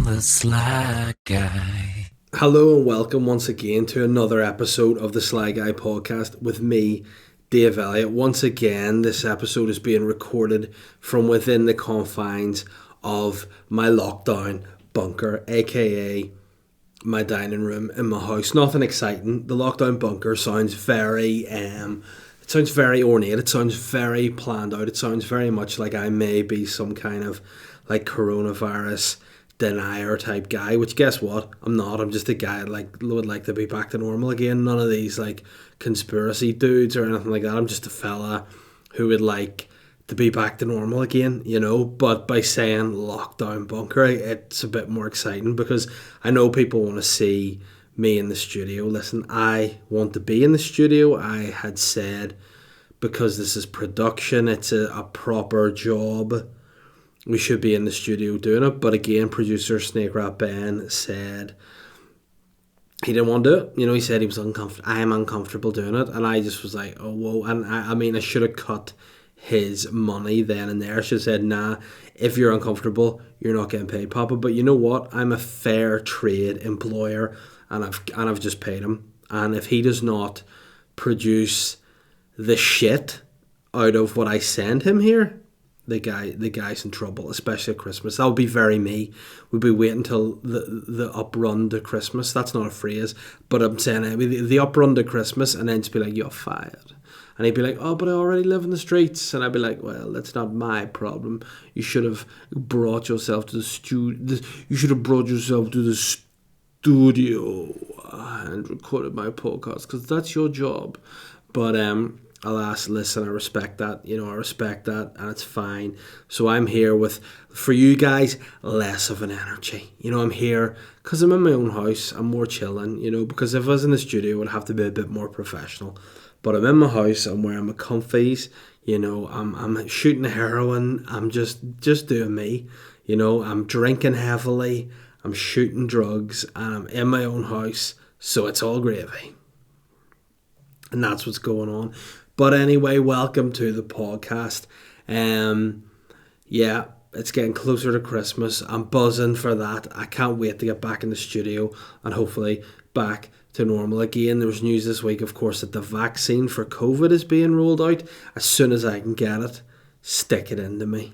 the Sly Guy. Hello and welcome once again to another episode of the Sly Guy podcast with me, Dave Elliott. Once again, this episode is being recorded from within the confines of my lockdown bunker, aka my dining room in my house. Nothing exciting. The lockdown bunker sounds very ornate. It sounds very planned out. It sounds very much like I may be some kind of like coronavirus denier type guy, which guess what? I'm not. I'm just a guy that would like to be back to normal again. None of these like conspiracy dudes or anything like that. I'm just a fella who would like to be back to normal again, you know. But by saying lockdown bunker, it's a bit more exciting because I know people want to see me in the studio. Listen, I want to be in the studio. I had said, because this is production, it's a proper job, we should be in the studio doing it. But again, producer Snake Rat Ben said he didn't want to do it. You know, he said he was uncomfortable. I am uncomfortable doing it. And I just was like, oh, whoa. And I mean, I should have cut his money then and there. I should have said, nah, if you're uncomfortable, you're not getting paid, Papa. But you know what? I'm a fair trade employer, and I've just paid him. And if he does not produce the shit out of what I send him here, the guy's in trouble, especially at Christmas. That would be very me. We'd be waiting until the up run to Christmas. That's not a phrase, but I'm saying the up run to Christmas, and then just be like, you're fired. And he'd be like, oh, but I already live in the streets. And I'd be like, well, that's not my problem. You should have brought yourself to the studio. You should have brought yourself to the studio and recorded my podcast, because that's your job. But alas, listen, I respect that. I respect that, and it's fine. So I'm here with, for you guys, less of an energy. I'm here because I'm in my own house. I'm more chilling, because if I was in the studio, it would have to be a bit more professional. But I'm in my house. I'm wearing my comfies. I'm shooting heroin. I'm just doing me. I'm drinking heavily. I'm shooting drugs, and I'm in my own house. So it's all gravy. And that's what's going on. But anyway, welcome to the podcast. Yeah, it's getting closer to Christmas. I'm buzzing for that. I can't wait to get back in the studio and hopefully back to normal again. There was news this week, of course, that the vaccine for COVID is being rolled out. As soon as I can get it, stick it into me.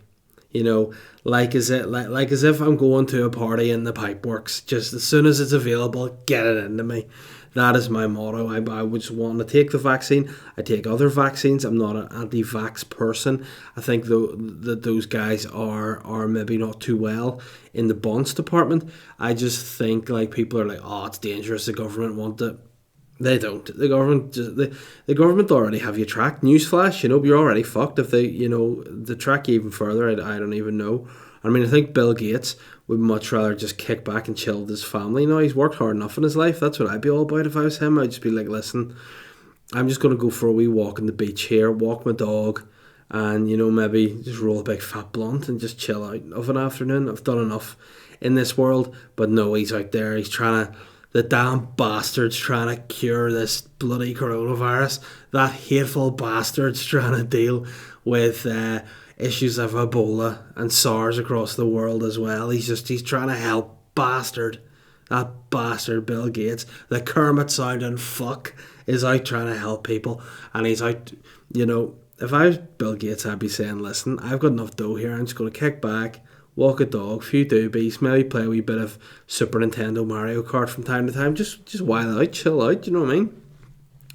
Like as if I'm going to a party in the pipeworks. Just as soon as it's available, get it into me. That is my motto. I would just want to take the vaccine. I take other vaccines. I'm not an anti-vax person. I think that those guys are maybe not too well in the bonds department. I just think like people are like, oh, it's dangerous. The government want it. They don't. The government already have you tracked. Newsflash, you're already fucked if they track you even further. I don't even know. I mean, I think Bill Gates would much rather just kick back and chill with his family. He's worked hard enough in his life. That's what I'd be all about if I was him. I'd just be like, listen, I'm just going to go for a wee walk on the beach here, walk my dog, and, maybe just roll a big fat blunt and just chill out of an afternoon. I've done enough in this world. But no, he's out there. He's the damn bastard's trying to cure this bloody coronavirus. That hateful bastard's trying to deal with issues of Ebola and SARS across the world as well. He's trying to help. That bastard Bill Gates, the Kermit sounding fuck, is out trying to help people. And he's out, if I was Bill Gates, I'd be saying, listen, I've got enough dough here. I'm just going to kick back, walk a dog, few doobies, maybe play a wee bit of Super Nintendo Mario Kart from time to time. Just while out, chill out, you know what I mean?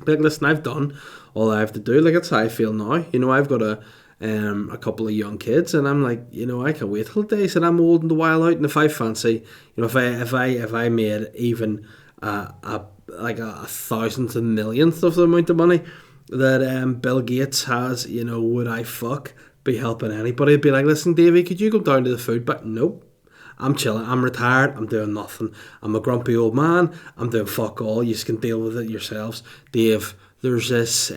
Be like, listen, I've done all I have to do. Like, that's how I feel now. I've got a couple of young kids, and I'm like, I can't wait till the days that I'm old and the while out. And if I fancy, if I made even a thousandth and millionth of the amount of money that Bill Gates has, would I be helping anybody? I'd be like, listen, Davey, could you go down to the food? But nope. I'm chilling. I'm retired. I'm doing nothing. I'm a grumpy old man. I'm doing fuck all. You can deal with it yourselves. Dave, there's this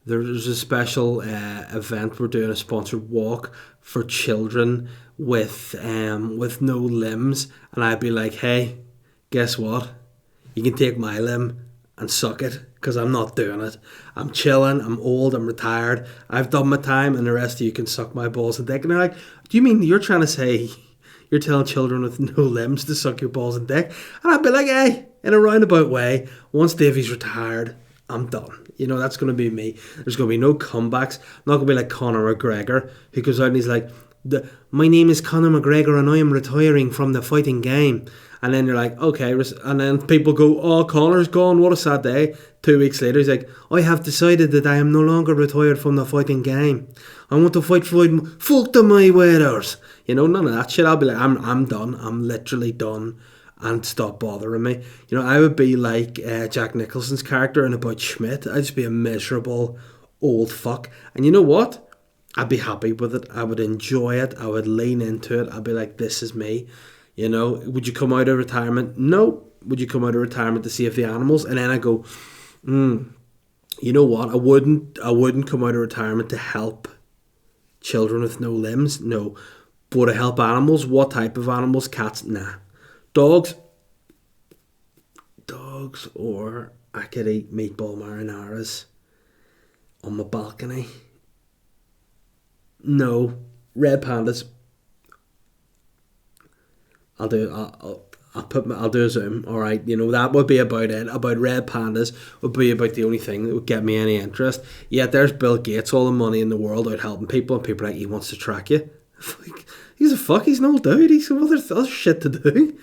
there's a special event. We're doing a sponsored walk for children with no limbs, and I'd be like, hey, guess what? You can take my limb and suck it, because I'm not doing it. I'm chilling. I'm old. I'm retired. I've done my time, and the rest of you can suck my balls and dick. And they're like, do you mean you're trying to say You're telling children with no limbs to suck your balls and dick. And I'd be like, hey, in a roundabout way, once Davey's retired, I'm done. You know, that's going to be me. There's going to be no comebacks. I'm not going to be like Conor McGregor, who goes out and he's like, my name is Conor McGregor and I am retiring from the fighting game. And then you're like, okay. And then people go, oh, Conor's gone. What a sad day. 2 weeks later, he's like, I have decided that I am no longer retired from the fighting game. I want to fight Floyd. Fuck the Mayweathers. You know, none of that shit. I'll be like, I'm done. I'm literally done. And stop bothering me. You know, I would be like Jack Nicholson's character in About Schmidt. I'd just be a miserable old fuck. And you know what? I'd be happy with it. I would enjoy it. I would lean into it. I'd be like, this is me. You know, would you come out of retirement? No. Would you come out of retirement to save the animals? And then I go, you know what? I wouldn't come out of retirement to help children with no limbs. No. But to help animals? What type of animals? Cats? Nah. Dogs, or I could eat meatball marinaras on my balcony. No, red pandas. I'll do a Zoom. All right, you know, that would be about it. About red pandas would be about the only thing that would get me any interest. Yet there's Bill Gates, all the money in the world out helping people, and people are like, he wants to track you. Like, he's a fuck. He's an old dude. He's got other shit to do.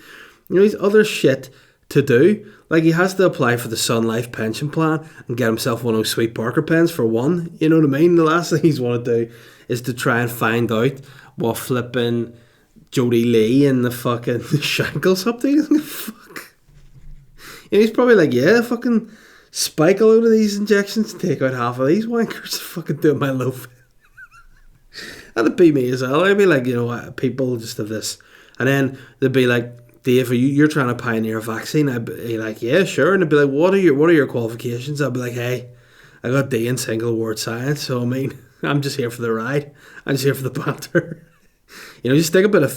You know, he's other shit to do. Like, he has to apply for the Sun Life pension plan and get himself one of those sweet Parker pens for one. You know what I mean? The last thing he's want to do is to try and find out what flipping Jodie Lee in the fucking Shankles up to. Fuck. You know, he's probably like, yeah, fucking spike a load of these injections, take out half of these wankers, fucking do my loaf. That'd be me as well. I'd be like, you know, people just have this. And then they'd be like, Dave, you're trying to pioneer a vaccine? I'd be like, yeah, sure. And I'd be like, what are your qualifications? I'd be like, hey, I got D in single word science, so I mean, I'm just here for the ride. I'm just here for the banter. You know, just stick a bit of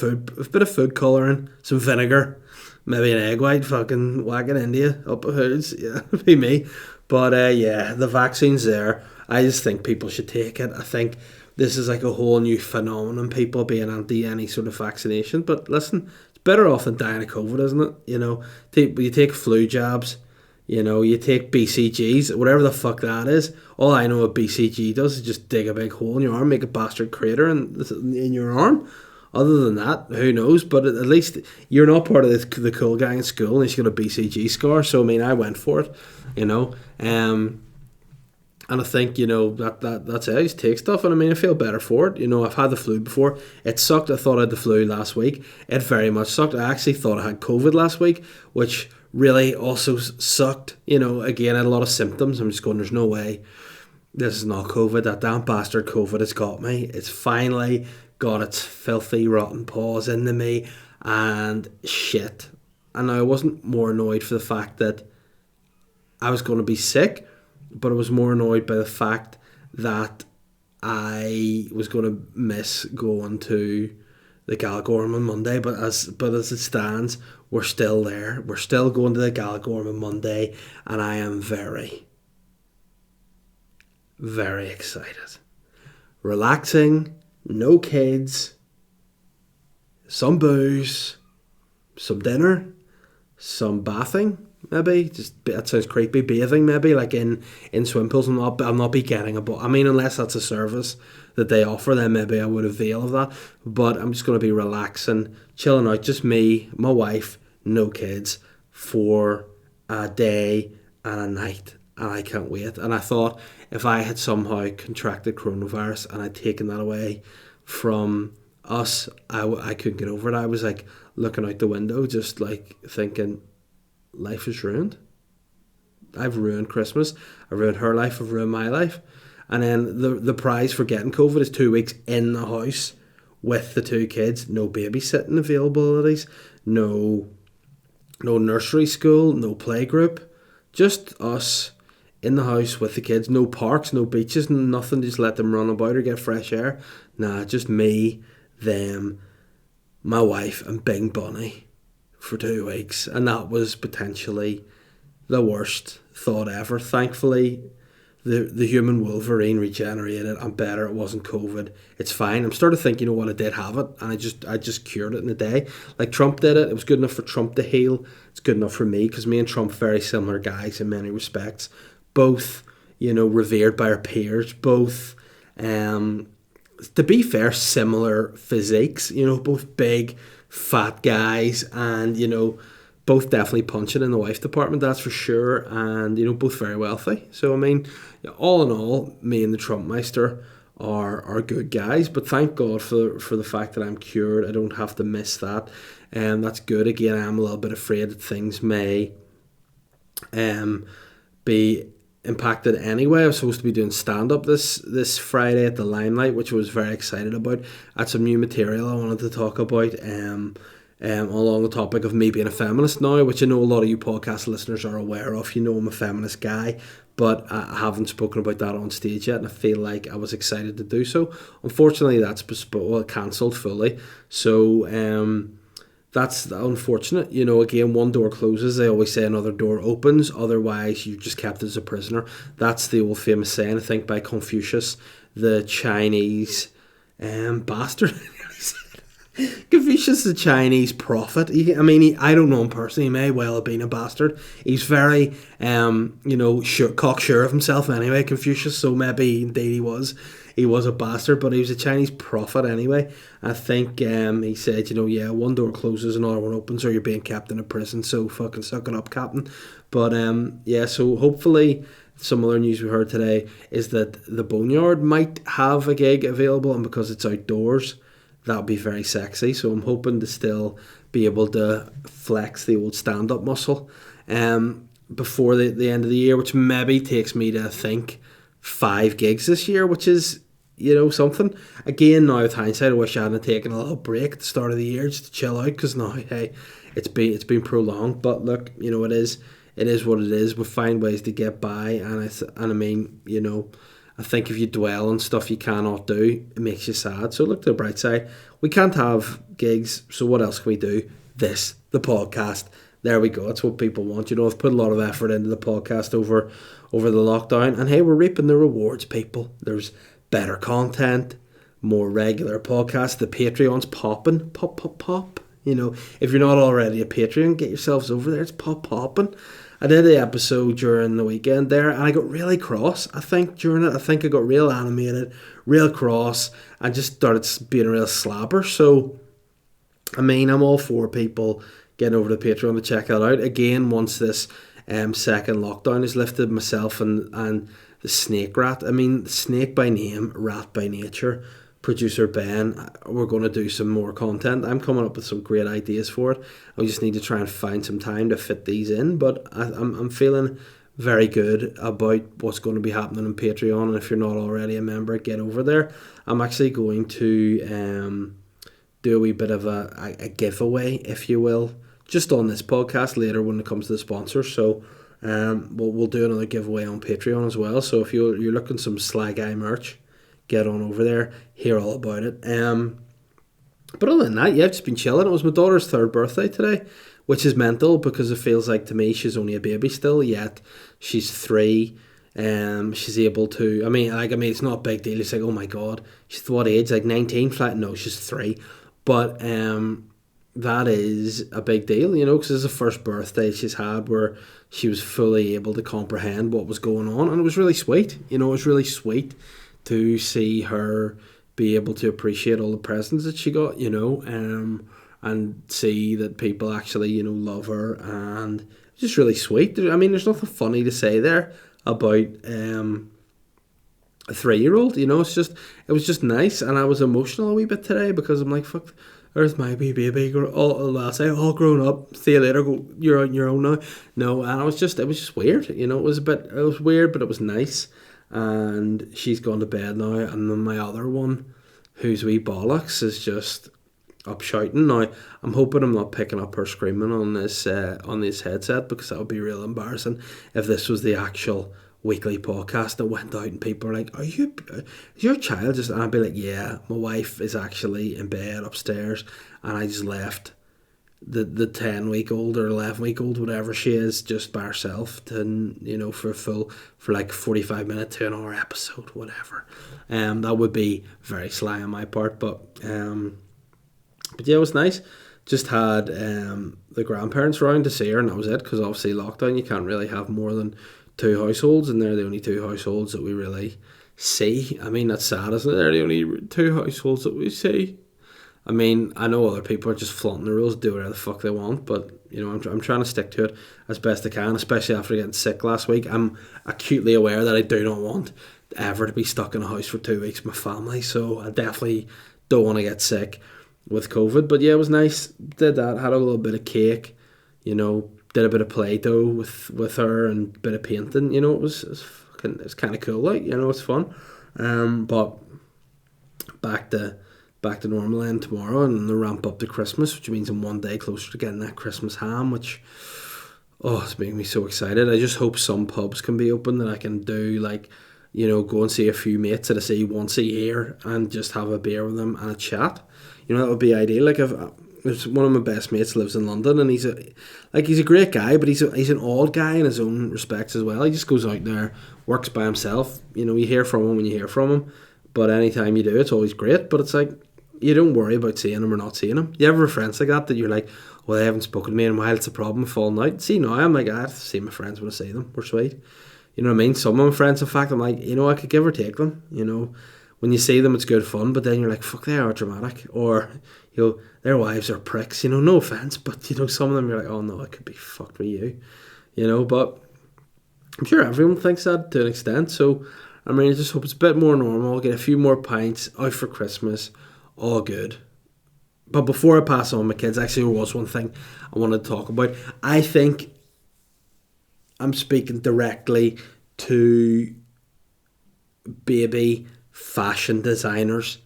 food colouring, some vinegar, maybe an egg white, fucking whack it into you, up the hoods. Yeah, that'd be me. But yeah, the vaccine's there. I just think people should take it. I think this is like a whole new phenomenon, people being anti any sort of vaccination. But listen, it's better off than dying of COVID, isn't it? You know, you take flu jabs, you know, you take BCGs, whatever the fuck that is. All I know what BCG does is just dig a big hole in your arm, make a bastard crater in your arm. Other than that, who knows? But at least you're not part of the cool gang at school and you got a BCG scar. So, I mean, I went for it, you know. And I think, you know, that's it. I just take stuff, and I mean, I feel better for it. You know, I've had the flu before. It sucked. I thought I had the flu last week. It very much sucked. I actually thought I had COVID last week, which really also sucked. You know, again, I had a lot of symptoms. I'm just going, there's no way this is not COVID. That damn bastard COVID has got me. It's finally got its filthy, rotten paws into me, and shit. And I wasn't more annoyed for the fact that I was going to be sick, but I was more annoyed by the fact that I was going to miss going to the Galgorm on Monday. But as it stands, we're still there. We're still going to the Galgorm on Monday, and I am very, very excited. Relaxing, no kids, some booze, some dinner, some bathing. Maybe just that sounds creepy. Bathing, maybe like in swim pools. I'll not be getting a boat. I mean, unless that's a service that they offer, then maybe I would avail of that. But I'm just going to be relaxing, chilling out. Just me, my wife, no kids, for a day and a night, and I can't wait. And I thought if I had somehow contracted coronavirus and I'd taken that away from us, I couldn't get over it. I was like looking out the window, just like thinking, life is ruined. I've ruined Christmas. I've ruined her life. I've ruined my life. And then the prize for getting COVID is 2 weeks in the house with the two kids. No babysitting availabilities. No nursery school. No playgroup. Just us in the house with the kids. No parks. No beaches. Nothing. Just let them run about or get fresh air. Nah, just me, them, my wife, and Bing Bunny for 2 weeks. And that was potentially the worst thought ever. Thankfully the human Wolverine regenerated. I'm better. It wasn't COVID. It's fine. I'm starting to think, you know what, I did have it, and I just cured it in a day. Like Trump did it. It was good enough for Trump to heal. It's good enough for me, because me and Trump very similar guys in many respects. Both, revered by our peers. Both, to be fair, similar physiques. Both big, fat guys, and both definitely punching in the wife department, that's for sure, and both very wealthy. So I mean, all in all, me and the Trumpmeister are good guys. But thank God for the fact that I'm cured. I don't have to miss that, and that's good. Again, I'm a little bit afraid that things may be impacted anyway. I was supposed to be doing stand-up this Friday at the Limelight, which I was very excited about. I had some new material I wanted to talk about, along the topic of me being a feminist now, which I know a lot of you podcast listeners are aware of. I'm a feminist guy, but I haven't spoken about that on stage yet, and I feel like I was excited to do so. Unfortunately, that's cancelled fully, so that's unfortunate. Again, one door closes, they always say another door opens, otherwise you're just kept as a prisoner. That's the old famous saying, I think, by Confucius, the Chinese bastard. Confucius, the Chinese prophet. I don't know him personally. He may well have been a bastard. He's very, cocksure of himself anyway, Confucius. So maybe indeed he was a bastard, but he was a Chinese prophet anyway. I think he said, one door closes, another one opens, or you're being kept in a prison. So fucking suck it up, Captain. But so hopefully some other news we heard today is that the Boneyard might have a gig available, and because it's outdoors, that would be very sexy. So I'm hoping to still be able to flex the old stand-up muscle before the end of the year, which maybe takes me to, I think, 5 gigs this year, which is, something. Again, now with hindsight, I wish I hadn't taken a little break at the start of the year just to chill out, because now, hey, it's been prolonged. But look, it is what it is. We find ways to get by, and I think if you dwell on stuff you cannot do, it makes you sad. So look to the bright side. We can't have gigs, so what else can we do? This, the podcast. There we go. That's what people want. I've put a lot of effort into the podcast over the lockdown, and hey, we're reaping the rewards, people. There's better content, more regular podcasts. The Patreon's popping. Pop. If you're not already a Patreon, get yourselves over there. It's popping. I did the episode during the weekend there, and I got really cross, I think, during it. I think I got real animated, real cross, and just started being a real slapper. So, I'm all for people getting over to Patreon to check that out. Again, once this second lockdown is lifted, myself and the snake rat, snake by name, rat by nature, producer Ben, we're going to do some more content. I'm coming up with some great ideas for it. I just need to try and find some time to fit these in, but I'm feeling very good about what's going to be happening on Patreon, and if you're not already a member, get over there. I'm actually going to do a wee bit of a giveaway, if you will, just on this podcast later when it comes to the sponsors. So we'll do another giveaway on Patreon as well. So if you're looking some SLY Guy merch, get on over there, hear all about it. But other than that, I've just been chilling. It was my daughter's 3rd birthday today, which is mental, because it feels like to me she's only a baby still, yet she's 3. She's able to, it's not a big deal. It's like, oh my god, she's what age? Like 19? Flat? No, she's 3. But that is a big deal, because it's the first birthday she's had where she was fully able to comprehend what was going on, and it was really sweet. It was really sweet to see her be able to appreciate all the presents that she got, and see that people actually, love her, and it's just really sweet. There's nothing funny to say there about a 3-year-old, it was just nice, and I was emotional a wee bit today, because I'm like, fuck, there's my wee baby, all grown up, see you later, go, you're on your own now. No, and it was just weird, it was weird, but it was nice. And she's gone to bed now, and then my other one, who's wee bollocks, is just up shouting. Now, I'm hoping I'm not picking up her screaming on this headset, because that would be real embarrassing if this was the actual weekly podcast that went out and people are like, is your child just, and I'd be like, yeah, my wife is actually in bed upstairs, and I just left the 10-week-old or 11-week-old, whatever she is, just by herself to, for like 45 minute to an hour episode, whatever. That would be very sly on my part, but yeah, it was nice. Just had the grandparents round to see her, and that was it, because obviously lockdown, you can't really have more than 2 households, and they're the only 2 households that we really see. I mean, that's sad, isn't it? They're the only 2 households that we see. I mean, I know other people are just flaunting the rules, do whatever the fuck they want, but, I'm trying to stick to it as best I can, especially after getting sick last week. I'm acutely aware that I do not want ever to be stuck in a house for 2 weeks with my family, so I definitely don't want to get sick with COVID. But yeah, it was nice. Did that, had a little bit of cake, did a bit of Play-Doh with her and a bit of painting. It was kind of cool, like, it's fun. But back to normal then tomorrow, and the ramp up to Christmas, which means I'm one day closer to getting that Christmas ham, which, it's making me so excited. I just hope some pubs can be open that I can do, like, go and see a few mates that I see once a year and just have a beer with them and a chat. That would be ideal. Like, there's one of my best mates lives in London, and he's a great guy, but he's an odd guy in his own respects as well. He just goes out there, works by himself. You hear from him when you hear from him, but anytime you do, it's always great. But it's like, you don't worry about seeing him or not seeing him. You ever have friends like that you're like, well, they haven't spoken to me in a while, it's a problem, falling out. See, now I'm like, I have to see my friends when I see them. We're sweet. You know what I mean? Some of my friends, in fact, I'm like, I could give or take them. When you see them, it's good fun, but then you're like, fuck, they are dramatic. Or, their wives are pricks. No offence, but, some of them you're like, oh no, I could be fucked with you. But I'm sure everyone thinks that to an extent. So, I mean, I just hope it's a bit more normal, get a few more pints, out for Christmas, all good. But before I pass on my kids, actually, there was one thing I wanted to talk about. I think I'm speaking directly to Bebe fashion designers.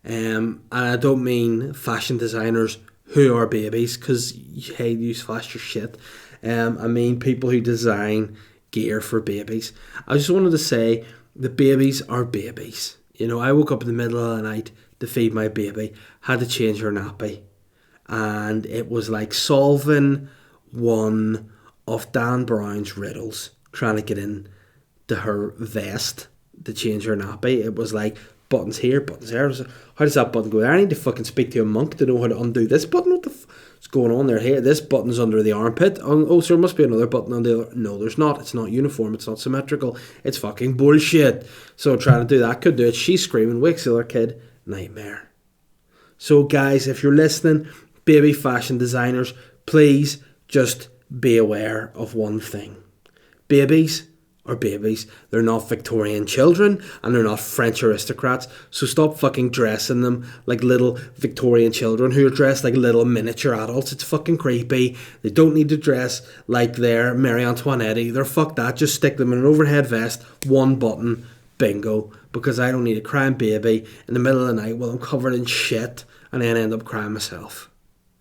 And I don't mean fashion designers who are babies, because, hey, you flash your shit. I mean people who design gear for babies. I just wanted to say the babies are babies. I woke up in the middle of the night to feed my baby, had to change her nappy, and it was like solving one of Dan Brown's riddles, trying to get in to her vest to change her nappy. It was like buttons here, buttons there. How does that button go there? I need to fucking speak to a monk to know how to undo this button. What the what's going on there? Here, this button's under the armpit. Oh, so there must be another button on the other. No, there's not. It's not uniform. It's not symmetrical. It's fucking bullshit. So trying to do that, could do it. She's screaming, wakes the other kid. Nightmare. So guys, if you're listening, baby fashion designers, please just be aware of one thing. Babies are babies. They're not Victorian children, and they're not French aristocrats. So stop fucking dressing them like little Victorian children who are dressed like little miniature adults. It's fucking creepy. They don't need to dress like they're Marie Antoinette either. Fuck that. Just stick them in an overhead vest, one button, bingo. Because I don't need a crying baby in the middle of the night while I'm covered in shit and then end up crying myself.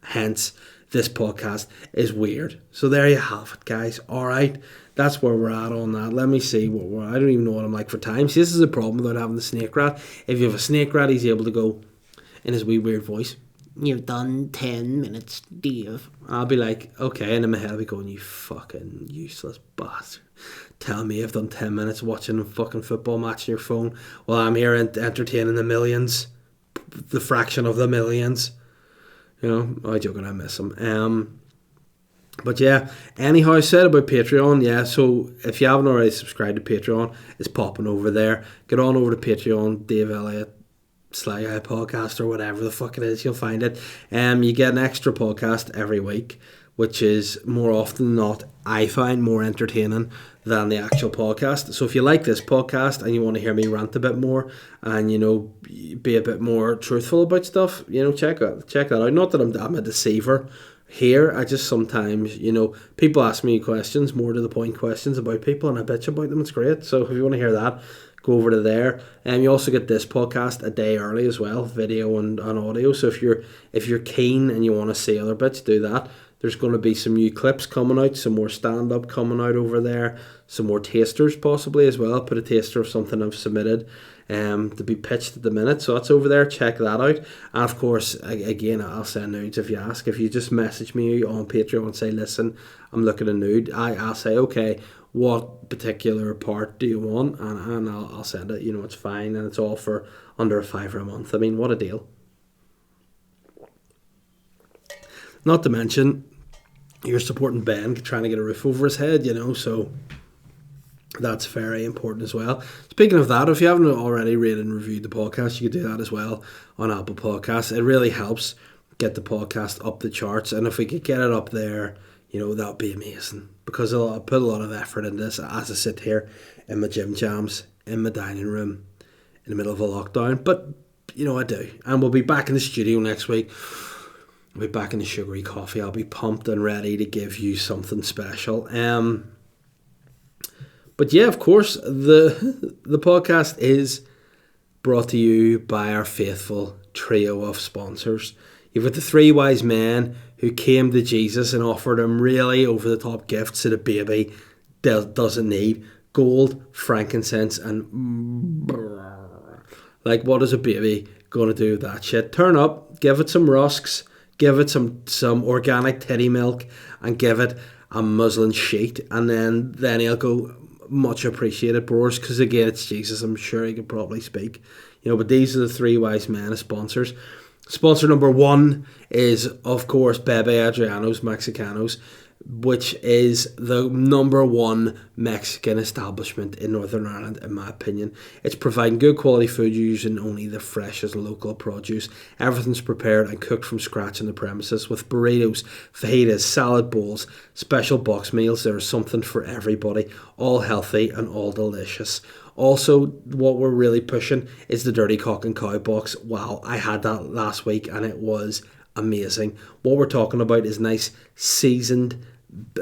Hence, this podcast is weird. So there you have it, guys. Alright, that's where we're at on that. Let me see I don't even know what I'm like for time. See, this is a problem without having the snake rat. If you have a snake rat, he's able to go in his wee weird voice, "You've done 10 minutes, Dave." I'll be like, okay, and in my head I'll be going, you fucking useless bastard. Tell me I've done 10 minutes watching a fucking football match on your phone while I'm here entertaining the millions. The fraction of the millions. I'm joking, I miss them. But yeah, anyhow, I said about Patreon, yeah, so if you haven't already subscribed to Patreon, it's popping over there. Get on over to Patreon, Dave Elliott, SLY podcast, or whatever the fuck it is, you'll find it. You get an extra podcast every week, which is more often than not, I find, more entertaining than the actual podcast. So if you like this podcast and you want to hear me rant a bit more and, be a bit more truthful about stuff, check that out. Not that I'm a deceiver here. I just sometimes, people ask me questions, more to the point questions about people, and I bitch about them. It's great. So if you want to hear that, go over to there. And you also get this podcast a day early as well, video and audio. So if you're keen and you want to see other bits, do that. There's going to be some new clips coming out, some more stand-up coming out over there, some more tasters possibly as well. Put a taster of something I've submitted. to be pitched at the minute. So that's over there. Check that out. And of course, again, I'll send nudes if you ask. If you just message me on Patreon and say, listen, I'm looking at nude, I'll say, okay, what particular part do you want? And I'll send it. It's fine. And it's all for under $5 a month. I mean, what a deal. Not to mention, you're supporting Ben trying to get a roof over his head, so that's very important as well. Speaking of that, if you haven't already rated and reviewed the podcast, you can do that as well on Apple Podcasts. It really helps get the podcast up the charts, and if we could get it up there, that would be amazing, because I put a lot of effort into this as I sit here in my gym jams, in my dining room, in the middle of a lockdown, but, I do. And we'll be back in the studio next week. I'll be back in the sugary coffee. I'll be pumped and ready to give you something special. But yeah, of course, the podcast is brought to you by our faithful trio of sponsors. You've got the three wise men who came to Jesus and offered him really over-the-top gifts that a baby doesn't need. Gold, frankincense, and... Like, what is a baby going to do with that shit? Turn up, give it some rusks, give it some organic titty milk, and give it a muslin sheet, and then he'll go, much appreciated, bros, because again, it's Jesus. I'm sure he could probably speak. But these are the three wise men as sponsors. Sponsor number one is, of course, Bebe Adrianos, Mexicanos, which is the number one Mexican establishment in Northern Ireland, in my opinion. It's providing good quality food using only the freshest local produce. Everything's prepared and cooked from scratch on the premises, with burritos, fajitas, salad bowls, special box meals. There's something for everybody, all healthy and all delicious. Also, what we're really pushing is the Dirty Cock and Cow box. Wow, I had that last week and it was amazing. What we're talking about is nice seasoned,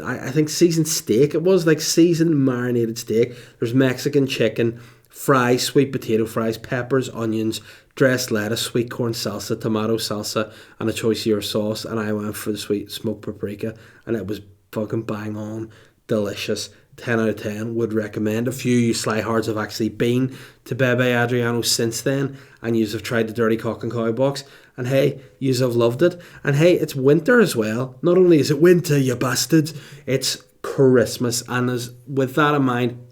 I think seasoned steak. It was like seasoned marinated steak. There's Mexican chicken, fries, sweet potato fries, peppers, onions, dressed lettuce, sweet corn salsa, tomato salsa, and a choice of your sauce. And I went for the sweet smoked paprika, and it was fucking bang on, delicious. 10 out of 10, would recommend. A few you slyhards have actually been to Bebe Adrianos since then, and you have tried the Dirty Cock and Cow box, and hey, you have loved it. And hey, it's winter as well. Not only is it winter, you bastards, it's Christmas. And with that in mind,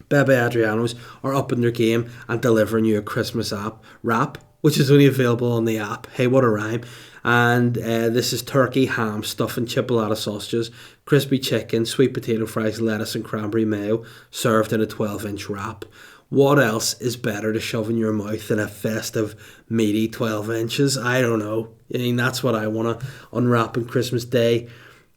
Bebe Adrianos are up in their game and delivering you a Christmas wrap, which is only available on the app. Hey, what a rhyme. And this is turkey, ham, stuffing, chipolata sausages, crispy chicken, sweet potato fries, lettuce and cranberry mayo, served in a 12-inch wrap. What else is better to shove in your mouth than a festive, meaty 12 inches? I don't know. I mean, that's what I want to unwrap on Christmas Day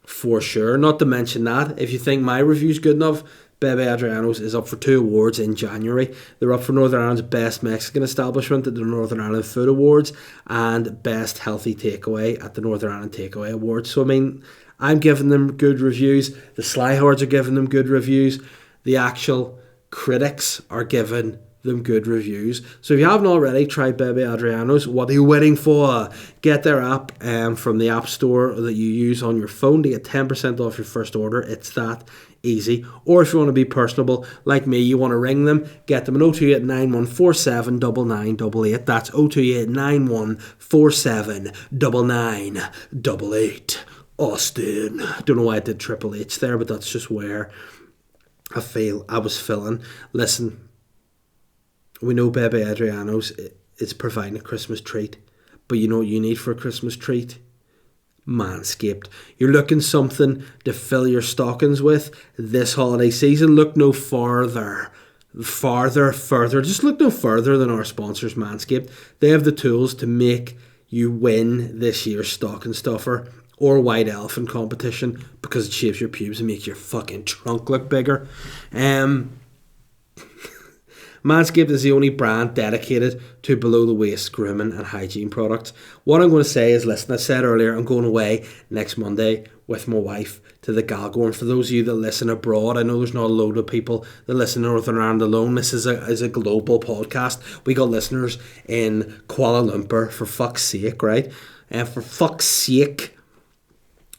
for sure. Not to mention that, if you think my review's good enough, Bebe Adrianos is up for 2 awards in January. They're up for Northern Ireland's Best Mexican Establishment at the Northern Ireland Food Awards and Best Healthy Takeaway at the Northern Ireland Takeaway Awards. So, I mean, I'm giving them good reviews. The Slyhards are giving them good reviews. The actual critics are giving them good reviews. So if you haven't already tried Bebe Adrianos, what are you waiting for? Get their app from the app store that you use on your phone to get 10% off your first order. It's that easy. Or if you want to be personable like me, you want to ring them, get them at 028 9147 9988. That's 028 9147 9988. Austin. Don't know why I did Triple H there, but that's just where I feel I was feeling. Listen, we know Bebe Adrianos is providing a Christmas treat, but you know what you need for a Christmas treat? Manscaped. You're looking something to fill your stockings with this holiday season. Look no further. Just look no further than our sponsors, Manscaped. They have the tools to make you win this year's stocking stuffer or white elephant competition because it shaves your pubes and makes your fucking trunk look bigger. Manscaped is the only brand dedicated to below-the-waist grooming and hygiene products. What I'm going to say is, listen, I said earlier, I'm going away next Monday with my wife to the Galgorm. For those of you that listen abroad, I know there's not a load of people that listen in Northern Ireland alone. This is a global podcast. We got listeners in Kuala Lumpur, for fuck's sake, right? And for fuck's sake.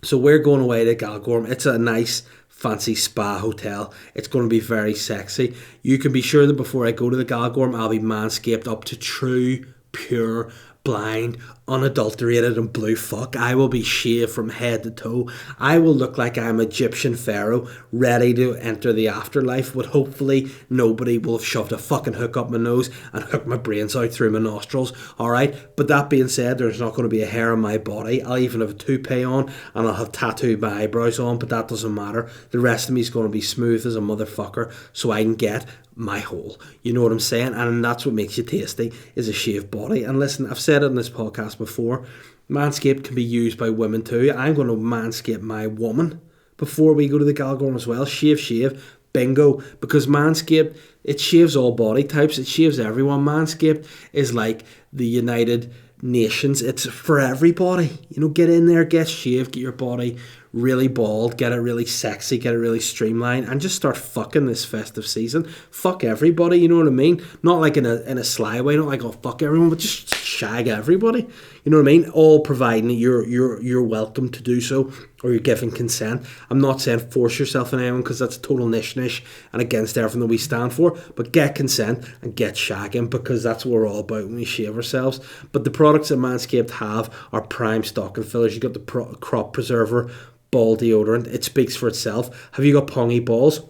So we're going away to Galgorm. It's a nice fancy spa hotel. It's going to be very sexy. You can be sure that before I go to the Galgorm, I'll be manscaped up to true, pure, blind, unadulterated and blue fuck. I will be shaved from head to toe. I will look like I'm Egyptian pharaoh ready to enter the afterlife, but hopefully nobody will have shoved a fucking hook up my nose and hooked my brains out through my nostrils. Alright, but that being said, there's not going to be a hair on my body. I'll even have a toupee on and I'll have tattooed my eyebrows on, but that doesn't matter. The rest of me is going to be smooth as a motherfucker so I can get my hole. You know what I'm saying? And that's what makes you tasty, is a shaved body. And listen, I've said it in this podcast before, Manscaped can be used by women too. I'm going to manscape my woman before we go to the Galgorm as well. Shave, bingo. Because Manscaped, it shaves all body types. It shaves everyone. Manscaped is like the United Nations. It's for everybody. You know, get in there, get shaved, get your body really bald, get it really sexy, get it really streamlined, and just start fucking this festive season. Fuck everybody, you know what I mean? Not like in a sly way, not like, oh fuck everyone, but just shag everybody. You know what I mean? All providing that you're welcome to do so, or you're giving consent. I'm not saying force yourself on anyone, because that's total nish and against everything that we stand for, but get consent and get shagging, because that's what we're all about when we shave ourselves. But the products that Manscaped have are prime stocking fillers. You got the crop preserver ball deodorant. It speaks for itself. Have you got pongy balls?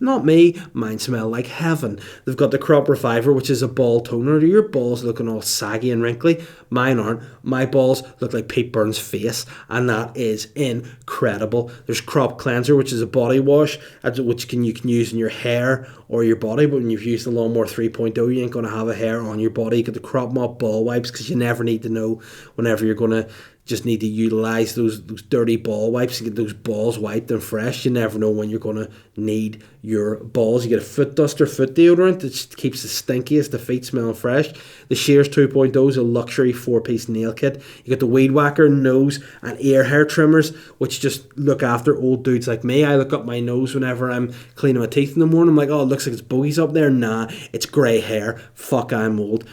Not me. Mine smell like heaven. They've got the crop reviver, which is a ball toner. Are your balls looking all saggy and wrinkly? Mine aren't. My balls look like Pete Burns' face, and that is incredible. There's crop cleanser, which is a body wash, which you can use in your hair or your body, but when you've used the Lawnmower 3.0, you ain't going to have a hair on your body. You get the crop mop ball wipes, because you never need to know whenever you're going to just need to utilise those dirty ball wipes and get those balls wiped and fresh. You never know when you're going to need your balls. You get a foot duster, foot deodorant that keeps the stinkiest, the feet smelling fresh. The Shears 2.0 is a luxury 4-piece nail kit. You get the Weed Whacker nose and ear hair trimmers, which just look after old dudes like me. I look up my nose whenever I'm cleaning my teeth in the morning. I'm like, oh, it looks like it's bogies up there. Nah, it's grey hair. Fuck, I'm old.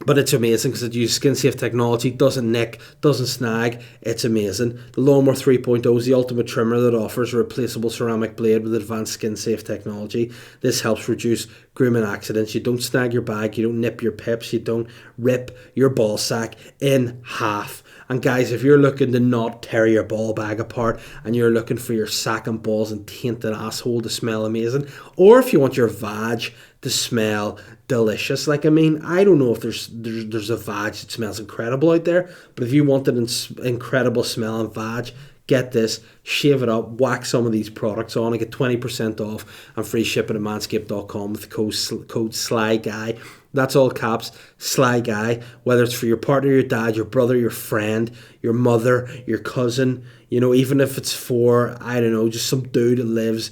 But it's amazing because it uses skin-safe technology, doesn't nick, doesn't snag. It's amazing. The Lawnmower 3.0 is the ultimate trimmer that offers a replaceable ceramic blade with advanced skin-safe technology. This helps reduce grooming accidents. You don't snag your bag, you don't nip your pips, you don't rip your ball sack in half. And guys, if you're looking to not tear your ball bag apart, and you're looking for your sack and balls and tainted asshole to smell amazing, or if you want your vag to smell delicious, like, I mean, I don't know if there's a vag that smells incredible out there, but if you want an incredible smelling vag, get this, shave it up, whack some of these products on, and get 20% off and free shipping at manscaped.com with the code SLYGUY. That's all caps, Sly Guy. Whether it's for your partner, your dad, your brother, your friend, your mother, your cousin, you know, even if it's for, I don't know, just some dude that lives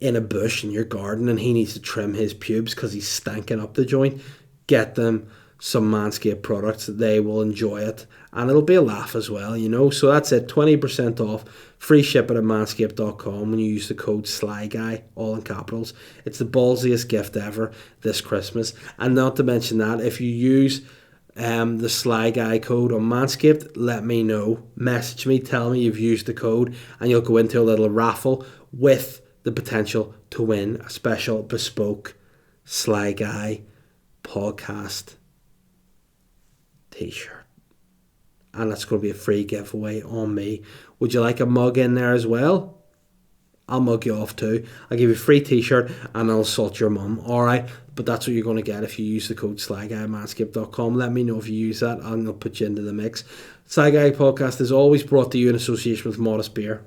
in a bush in your garden and he needs to trim his pubes because he's stanking up the joint, get them some Manscaped products. They will enjoy it, and it'll be a laugh as well, you know. So that's it, 20% off, free shipping at manscaped.com when you use the code SLYGUY, all in capitals. It's the ballsiest gift ever this Christmas. And not to mention that, if you use the Sly Guy code on Manscaped, let me know, message me, tell me you've used the code, and you'll go into a little raffle with the potential to win a special bespoke Sly Guy podcast t-shirt, and that's going to be a free giveaway on me. Would you like a mug in there as well? I'll mug you off too. I'll give you a free t-shirt and I'll insult your mum, alright? But that's what you're going to get if you use the code SlyGuy at manscaped.com. Let me know if you use that and I'll put you into the mix. Sly Guy podcast is always brought to you in association with Modest Beer.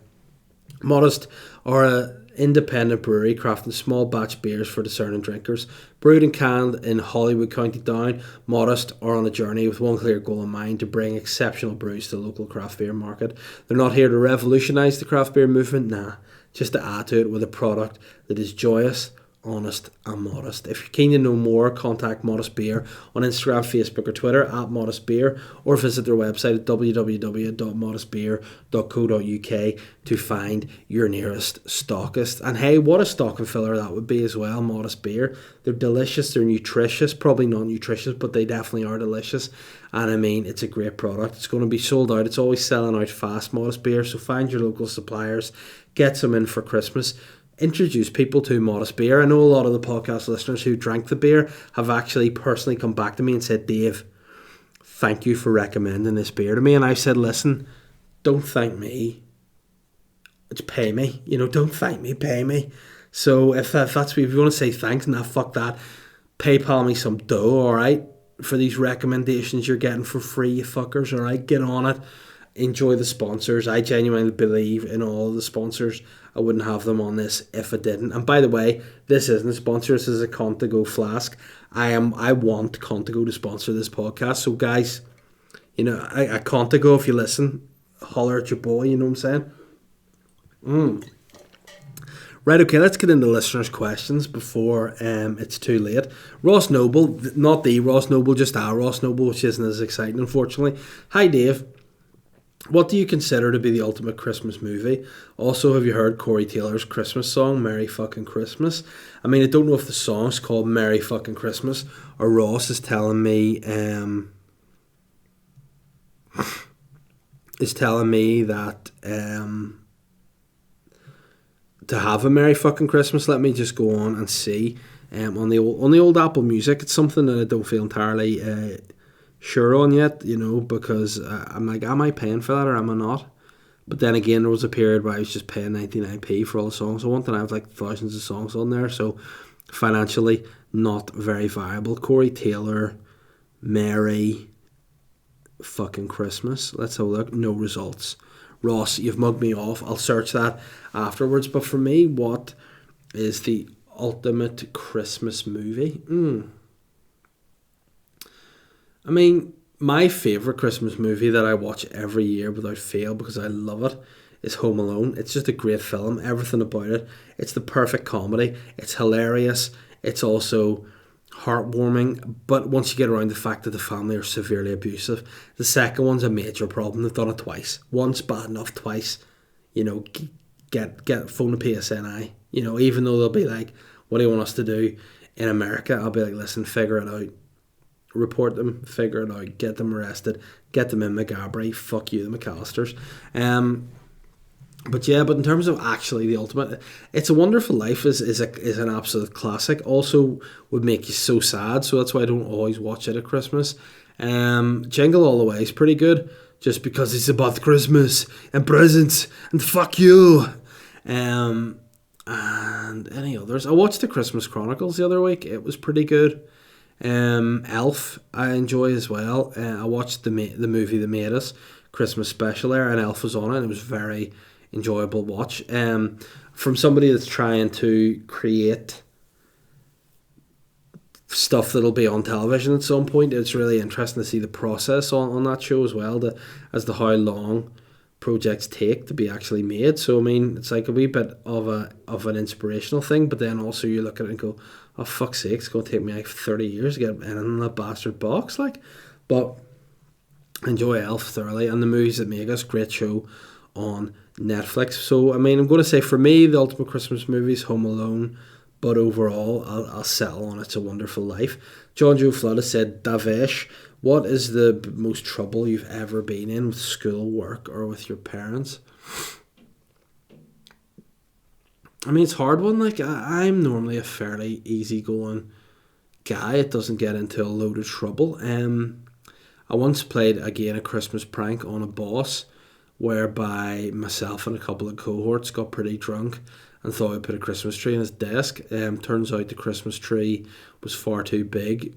Modest are a independent brewery crafting small batch beers for discerning drinkers. Brewed and canned in Holywood, County Down, Modest are on a journey with one clear goal in mind: to bring exceptional brews to the local craft beer market. They're not here to revolutionise the craft beer movement, nah, just to add to it with a product that is joyous, honest, and modest. If you're keen to know more, contact Modest Beer on Instagram, Facebook, or Twitter at Modest Beer, or visit their website at www.modestbeer.co.uk to find your nearest stockist. And hey, what a stocking filler that would be as well, Modest Beer. They're delicious, they're nutritious, probably not nutritious, but they definitely are delicious. And I mean, it's a great product. It's going to be sold out. It's always selling out fast, Modest Beer. So find your local suppliers, get some in for Christmas. Introduce people to Modest Beer. I know a lot of the podcast listeners who drank the beer have actually personally come back to me and said, Dave, thank you for recommending this beer to me. And I said, listen, don't thank me. It's pay me. Don't thank me, pay me. So if that's what, if you want to say thanks, nah, fuck that. PayPal me some dough, alright? For these recommendations you're getting for free, you fuckers, alright? Get on it. Enjoy the sponsors. I genuinely believe in all the sponsors. I wouldn't have them on this if I didn't. And by the way, this isn't a sponsor. This is a Contigo flask. I want Contigo to sponsor this podcast. So guys, I Contigo, if you listen, holler at your boy. You know what I'm saying? Right, okay, let's get into listeners' questions before it's too late. Ross Noble, not the Ross Noble, just our Ross Noble, which isn't as exciting, unfortunately. Hi, Dave. What do you consider to be the ultimate Christmas movie? Also, have you heard Corey Taylor's Christmas song, Merry Fucking Christmas? I mean, I don't know if the song's called Merry Fucking Christmas or Ross is telling me that to have a Merry Fucking Christmas. Let me just go on and see on the old Apple Music. It's something that I don't feel entirely sure on yet, because I'm like, am I paying for that or am I not? But then again, there was a period where I was just paying 99p for all the songs I want, and I have like thousands of songs on there, so financially not very viable. Corey Taylor, Merry Fucking Christmas. Let's have a look. No results. Ross, you've mugged me off. I'll search that afterwards. But for me, what is the ultimate Christmas movie? I mean, my favourite Christmas movie that I watch every year without fail because I love it is Home Alone. It's just a great film. Everything about it. It's the perfect comedy. It's hilarious. It's also heartwarming. But once you get around the fact that the family are severely abusive, the second one's a major problem. They've done it twice. Once bad enough, twice. Get phone a PSNI. Even though they'll be like, what do you want us to do in America? I'll be like, listen, figure it out. Report them, figure it out, get them arrested, get them in McGabry, fuck you, the McAllisters. But in terms of actually the ultimate, It's a Wonderful Life is an absolute classic. Also would make you so sad, so that's why I don't always watch it at Christmas. Jingle All the Way is pretty good, just because it's about Christmas and presents and fuck you. And any others. I watched The Christmas Chronicles the other week. It was pretty good. Elf I enjoy as well. I watched the movie that made us, Christmas special there, and Elf was on it, and it was very enjoyable watch. From somebody that's trying to create stuff that'll be on television at some point, it's really interesting to see the process on that show as well, as to how long projects take to be actually made. So I mean, it's like a wee bit of an inspirational thing, but then also you look at it and go, oh fuck's sake, it's going to take me like 30 years to get in that bastard box, like. But enjoy Elf thoroughly, and the movies that make us, great show on Netflix. So I mean, I'm going to say for me the ultimate Christmas movie is Home Alone, but overall I'll settle on It's a Wonderful Life. John Joe Flood has said, Davesh, what is the most trouble you've ever been in with school, work, or with your parents? I mean, it's a hard one. Like, I'm normally a fairly easygoing guy. It doesn't get into a load of trouble. I once played, again, a Christmas prank on a boss, whereby myself and a couple of cohorts got pretty drunk and thought I'd put a Christmas tree in his desk. Turns out the Christmas tree was far too big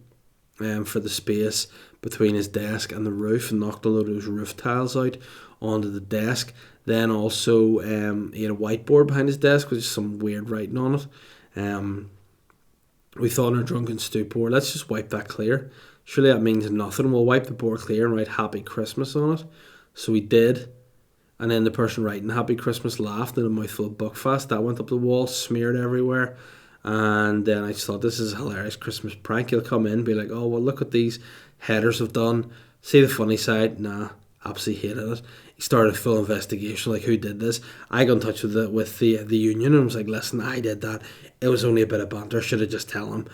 for the space between his desk and the roof, and knocked a load of his roof tiles out onto the desk. Then also he had a whiteboard behind his desk with just some weird writing on it. We thought in our drunken stupor, let's just wipe that clear. Surely that means nothing. We'll wipe the board clear and write Happy Christmas on it. So we did. And then the person writing Happy Christmas laughed in a mouthful of Buckfast. That went up the wall, smeared everywhere. And then I just thought, this is a hilarious Christmas prank. He'll come in, be like, oh, well, look what these headers have done. See the funny side? Nah, absolutely hated it. He started a full investigation, like, who did this? I got in touch with the union and was like, listen, I did that. It was only a bit of banter. Should have just tell him.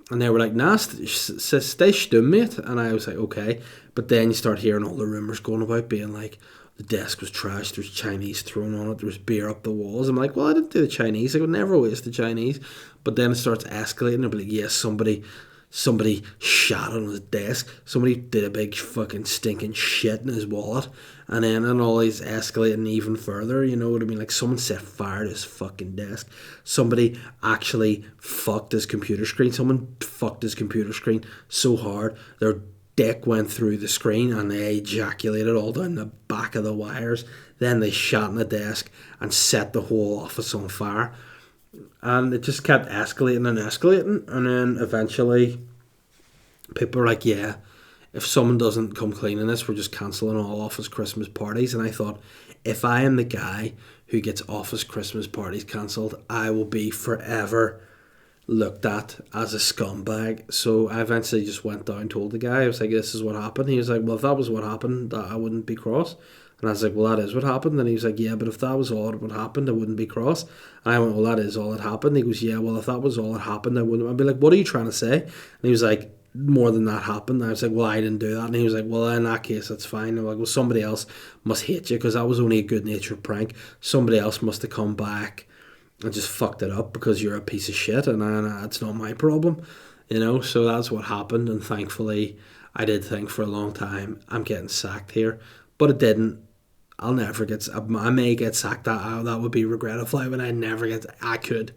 And they were like, nah, stay stum, mate. And I was like, okay. But then you start hearing all the rumours going about, being like, the desk was trashed, there was Chinese thrown on it, there was beer up the walls. I'm like, well, I didn't do the Chinese. I would never waste the Chinese. But then it starts escalating. They'll be like, yes, somebody shat on his desk. Somebody did a big fucking stinking shit in his wallet. And then it always escalating even further, you know what I mean? Like, someone set fire to his fucking desk. Somebody actually fucked his computer screen. Someone fucked his computer screen so hard their dick went through the screen and they ejaculated all down the back of the wires. Then they shot on the desk and set the whole office on fire. And it just kept escalating and escalating. And then eventually people were like, yeah, if someone doesn't come clean in this, we're just cancelling all office Christmas parties. And I thought, if I am the guy who gets office Christmas parties cancelled, I will be forever looked at as a scumbag. So I eventually just went down, told the guy, I was like, this is what happened. He was like, well, if that was what happened, I wouldn't be cross. And I was like, well, that is what happened. And he was like, yeah, but if that was all that happened, I wouldn't be cross. And I went, well, that is all that happened. He goes, yeah, well, if that was all that happened, I wouldn't. I'd be like, what are you trying to say? And he was like, more than that happened. And I was like, well, I didn't do that. And he was like, well, in that case, that's fine. I'm like, well, somebody else must hate you, because that was only a good-natured prank. Somebody else must have come back and just fucked it up because you're a piece of shit, and it's not my problem, you know. So that's what happened. And thankfully, I did think for a long time, I'm getting sacked here, but it didn't. I'll never get. I may get sacked. That would be regretful. I could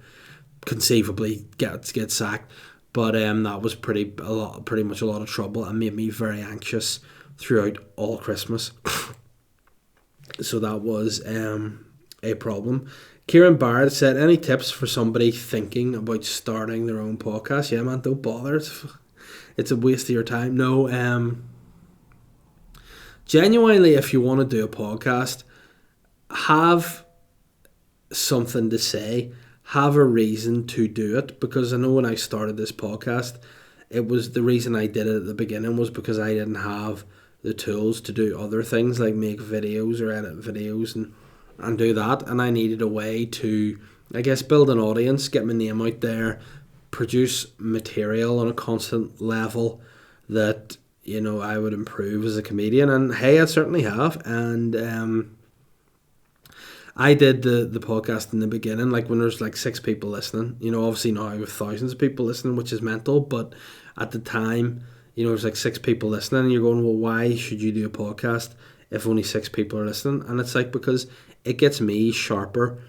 conceivably get sacked, but that was pretty much a lot of trouble, and made me very anxious throughout all Christmas. So that was a problem. Kieran Barrett said, any tips for somebody thinking about starting their own podcast? Yeah, man, don't bother. It's a waste of your time. No, genuinely, if you want to do a podcast, have something to say, have a reason to do it. Because I know when I started this podcast, it was the reason I did it at the beginning was because I didn't have the tools to do other things like make videos or edit videos and do that. And I needed a way to, I guess, build an audience, get my name out there, produce material on a constant level that, you know, I would improve as a comedian. And hey, I certainly have. And I did the podcast in the beginning, like when there's like 6 people listening. You know, obviously now I have thousands of people listening, which is mental. But at the time, you know, there's like 6 people listening, and you're going, well, why should you do a podcast if only 6 people are listening? And it's like, because it gets me sharper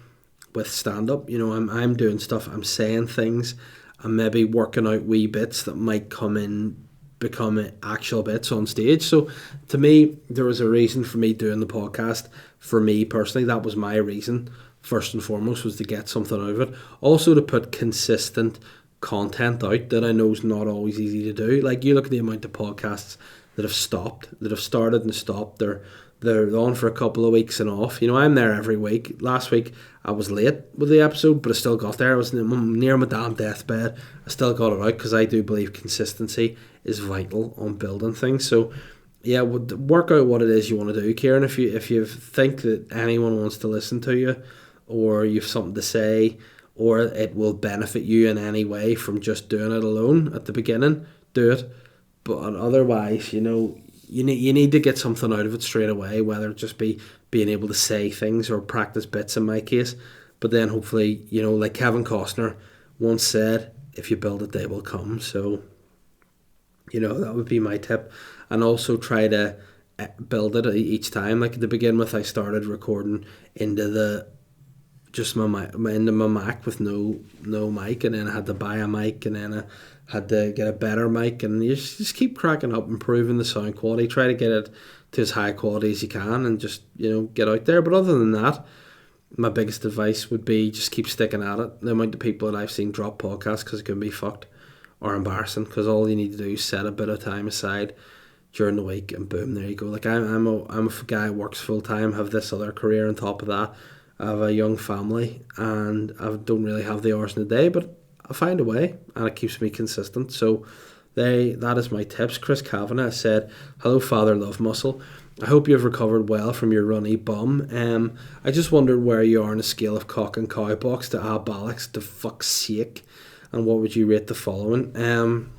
with stand-up. You know, I'm doing stuff, I'm saying things, I'm maybe working out wee bits that might become actual bits on stage. So to me, there was a reason for me doing the podcast. For me personally, that was my reason. First and foremost was to get something out of it. Also to put consistent content out that I know is not always easy to do. Like, you look at the amount of podcasts that have started and stopped. They're on for a couple of weeks and off. You know, I'm there every week. Last week I was late with the episode, but I still got there. I was near my damn deathbed. I still got it out because I do believe consistency is vital on building things. So yeah, work out what it is you want to do, Kieran. If you think that anyone wants to listen to you, or you've something to say, or it will benefit you in any way from just doing it alone at the beginning, do it. But otherwise, you know, you need to get something out of it straight away, whether it just be being able to say things or practice bits in my case. But then hopefully, you know, like Kevin Costner once said, if you build it, they will come. So, you know, that would be my tip. And also try to build it each time. Like, to begin with, I started recording into my Mac with no mic, and then I had to buy a mic, and then I had to get a better mic, and you just keep cracking up, improving the sound quality, try to get it to as high quality as you can, and just, you know, get out there. But other than that, my biggest advice would be just keep sticking at it. The amount of people that I've seen drop podcasts because it can be fucked or embarrassing, because all you need to do is set a bit of time aside during the week, and boom, there you go. Like, I'm a guy who works full time, have this other career on top of that. I have a young family, and I don't really have the hours in the day, but I find a way, and it keeps me consistent. So that is my tips. Chris Kavanagh said, "Hello, Father Love Muscle. I hope you have recovered well from your runny bum. I just wondered where you are on a scale of cock and cow box to abalics to fuck's sake, and what would you rate the following?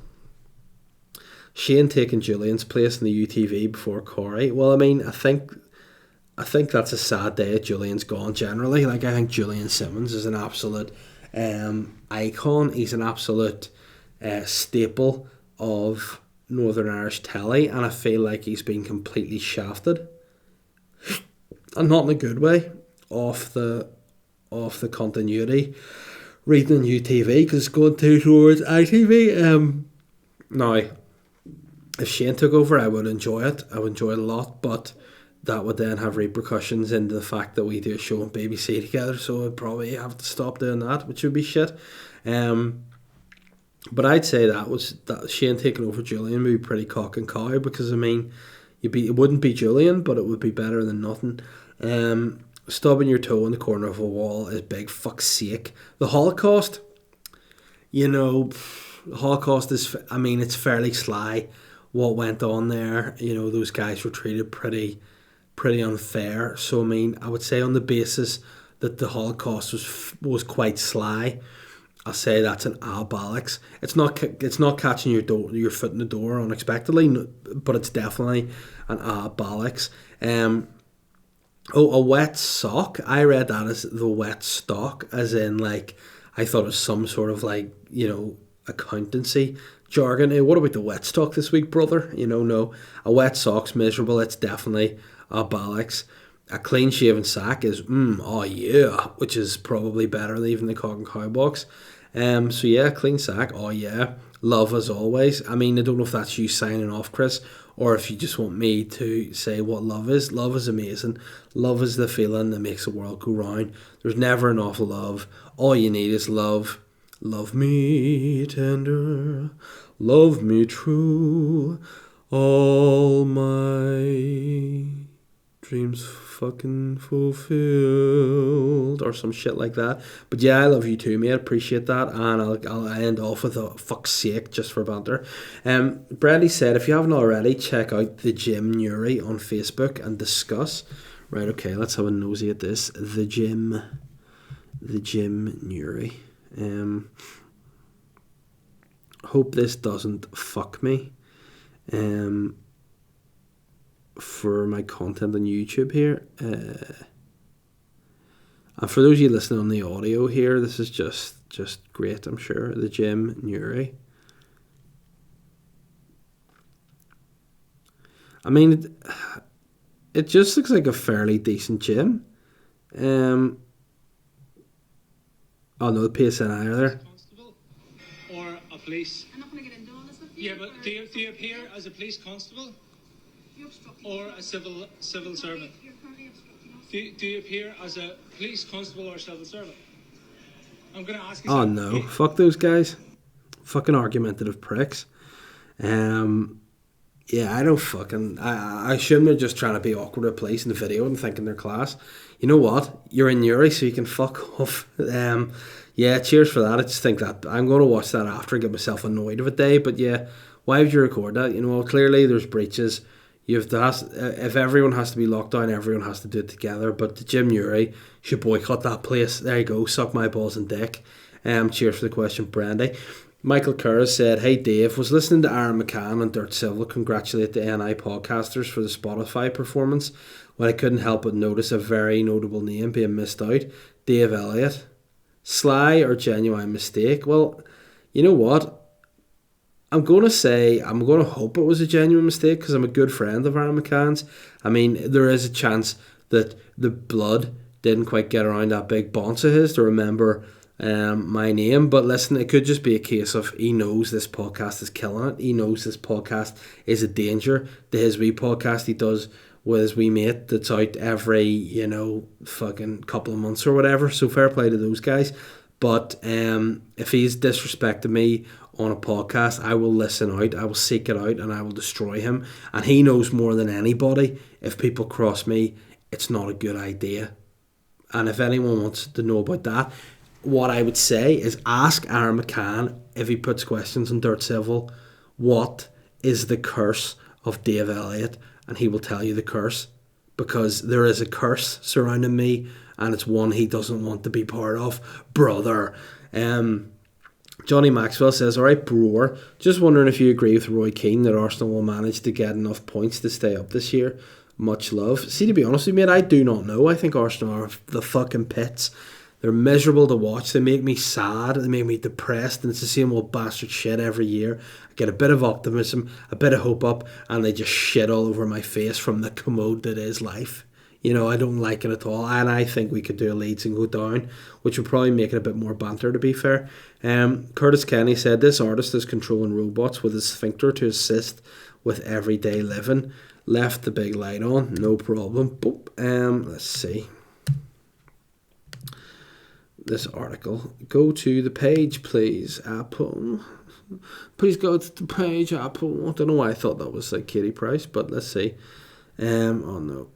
Shane taking Julian's place in the UTV before Corey. Well, I mean, I think that's a sad day that Julian's gone generally. Like, I think Julian Simmons is an absolute icon. He's an absolute staple of Northern Irish telly, and I feel like he's been completely shafted, and not in a good way, off the continuity reading UTV, because it's going too towards ITV. Now, if Shane took over, I would enjoy it. I would enjoy it a lot, but that would then have repercussions into the fact that we do a show on BBC together, so I'd probably have to stop doing that, which would be shit. But I'd say that Shane taking over Julian would be pretty cock and cow, because I mean, it wouldn't be Julian, but it would be better than nothing. Stubbing your toe in the corner of a wall is big fuck's sake. The Holocaust, the Holocaust is, I mean, it's fairly sly what went on there. Those guys were treated pretty unfair. So I mean, I would say on the basis that the Holocaust was quite sly, I'll say that's an abalics. It's not catching your foot in the door unexpectedly, but it's definitely an abalics. A wet sock. I read that as the wet stock, as in, like, I thought it was some sort of, like, accountancy jargon. Hey, what about the wet stock this week, brother? No. A wet sock's miserable. It's definitely abalics. A clean shaven sack is oh yeah, which is probably better than even the cock and cow box. So yeah, clean sack, oh yeah. Love as always. I mean, I don't know if that's you signing off, Chris, or if you just want me to say what love is. Love is amazing. Love is the feeling that makes the world go round. There's never enough love. All you need is love. Love me tender, love me true, all my dreams fucking fulfilled, or some shit like that. But yeah, I love you too, mate. Appreciate that, and I'll end off with a fuck's sake just for banter. Bradley said, if you haven't already, check out the Gym Newry on Facebook and discuss. Right, okay, let's have a nosy at this. The Gym Newry. Hope this doesn't fuck me. For my content on YouTube here. And for those of you listening on the audio here, this is just great, I'm sure. The Gym Newry. I mean, it just looks like a fairly decent gym. Oh no, the PSNI are there. Constable or a police? I'm not going to get into all this with you. Yeah, but do you appear as a police constable or a civil servant? You're currently obstructing us. Do you appear as a police constable or a civil servant? I'm going to ask you. Oh no, fuck those guys. Fucking argumentative pricks. Yeah, I don't fucking... I assume they're just trying to be awkward at police in the video and thinking they're class. You know what? You're in Newry, so you can fuck off. Yeah, cheers for that. I just think that I'm going to watch that after and get myself annoyed of a day. But yeah, why would you record that? Clearly there's breaches. If everyone has to be locked down, everyone has to do it together. But the Gym Newry should boycott that place. There you go. Suck my balls and dick. Cheers for the question, Brandy. Michael Kerr said, hey Dave, was listening to Aaron McCann and Dirt Silva congratulate the NI podcasters for the Spotify performance when I couldn't help but notice a very notable name being missed out. Dave Elliott. Sly or genuine mistake? Well, you know what? I'm going to hope it was a genuine mistake because I'm a good friend of Aaron McCann's. I mean, there is a chance that the blood didn't quite get around that big bonce of his to remember my name, but listen, it could just be a case of he knows this podcast is killing it. He knows this podcast is a danger to his wee podcast he does with his wee mate that's out every fucking couple of months or whatever, so fair play to those guys. But if he's disrespected me on a podcast, I will listen out, I will seek it out, and I will destroy him. And he knows more than anybody, if people cross me, it's not a good idea. And if anyone wants to know about that, what I would say is ask Aaron McCann, if he puts questions on Dirt Civil, what is the curse of Dave Elliott, and he will tell you the curse, because there is a curse surrounding me, and it's one he doesn't want to be part of, brother. Johnny Maxwell says, alright, Brewer, just wondering if you agree with Roy Keane that Arsenal will manage to get enough points to stay up this year. Much love. See, to be honest with you, mate, I do not know. I think Arsenal are the fucking pits. They're miserable to watch. They make me sad. They make me depressed. And it's the same old bastard shit every year. I get a bit of optimism, a bit of hope up, and they just shit all over my face from the commode that is life. You know, I don't like it at all. And I think we could do a Leeds and go down, which would probably make it a bit more banter, to be fair. Curtis Kenny said, this artist is controlling robots with his sphincter to assist with everyday living. Left the big light on. No problem. Boop. Let's see. This article. Go to the page, please, Apple. Please go to the page, Apple. I don't know why I thought that was like Katie Price, but let's see. Oh no.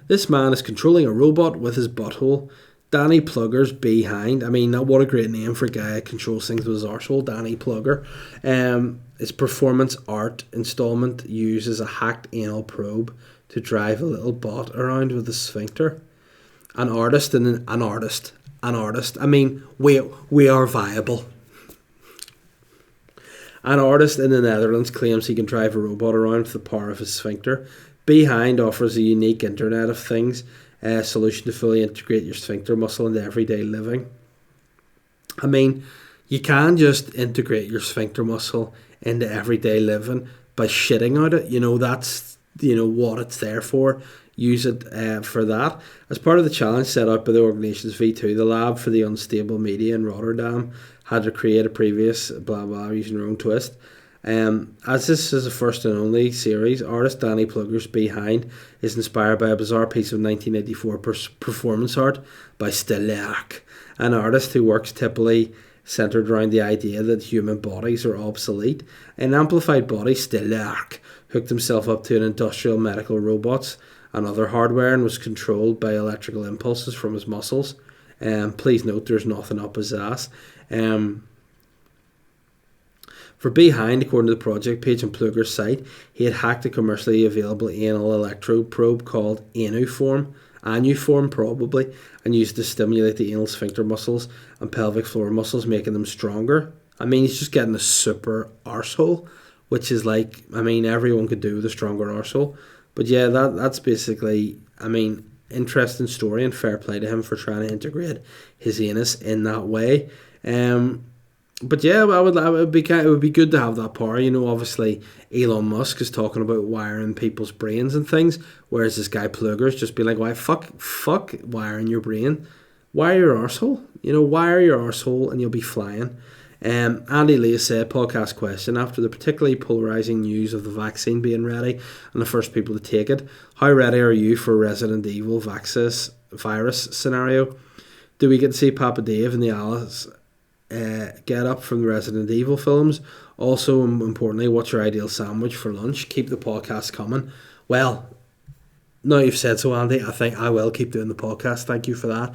This man is controlling a robot with his butthole. Danny Plugger's behind. I mean, what a great name for a guy that controls things with his arsehole. Danny Plugger. His performance art installment uses a hacked anal probe to drive a little bot around with a sphincter. An artist. I mean, we are viable. An artist in the Netherlands claims he can drive a robot around with the power of his sphincter. Behind offers a unique Internet of Things solution to fully integrate your sphincter muscle into everyday living. I mean, you can just integrate your sphincter muscle into everyday living by shitting out it. You know, that's, you know, what it's there for. Use it for that. As part of the challenge set out by the organisation's V2, the Lab for the Unstable Media in Rotterdam had to create a previous blah blah using their own twist. As this is a first and only series, artist Danny Plugger's Behind is inspired by a bizarre piece of 1984 performance art by SLY, an artist who works typically centred around the idea that human bodies are obsolete. An amplified body, SLY, hooked himself up to an industrial medical robots and other hardware and was controlled by electrical impulses from his muscles. Please note there's nothing up his ass. For Behind, according to the project page on Plugger's site, he had hacked a commercially available anal electrode probe called Anuform probably, and used to stimulate the anal sphincter muscles and pelvic floor muscles, making them stronger. I mean, he's just getting a super arsehole, which is like, I mean, everyone could do with a stronger arsehole. But yeah, that's basically, I mean, interesting story, and fair play to him for trying to integrate his anus in that way. But yeah, it would be good to have that power. You know, obviously Elon Musk is talking about wiring people's brains and things, whereas this guy Plugger's just be like, why fuck wiring your brain, wire your arsehole. You know, wire your arsehole and you'll be flying. Andy Lee said, podcast question, after the particularly polarising news of the vaccine being ready and the first people to take it, how ready are you for Resident Evil vaccers virus scenario? Do we get to see Papa Dave and the Alice get up from the Resident Evil films? Also, importantly, what's your ideal sandwich for lunch? Keep the podcast coming. Well, now you've said so, Andy, I think I will keep doing the podcast. Thank you for that.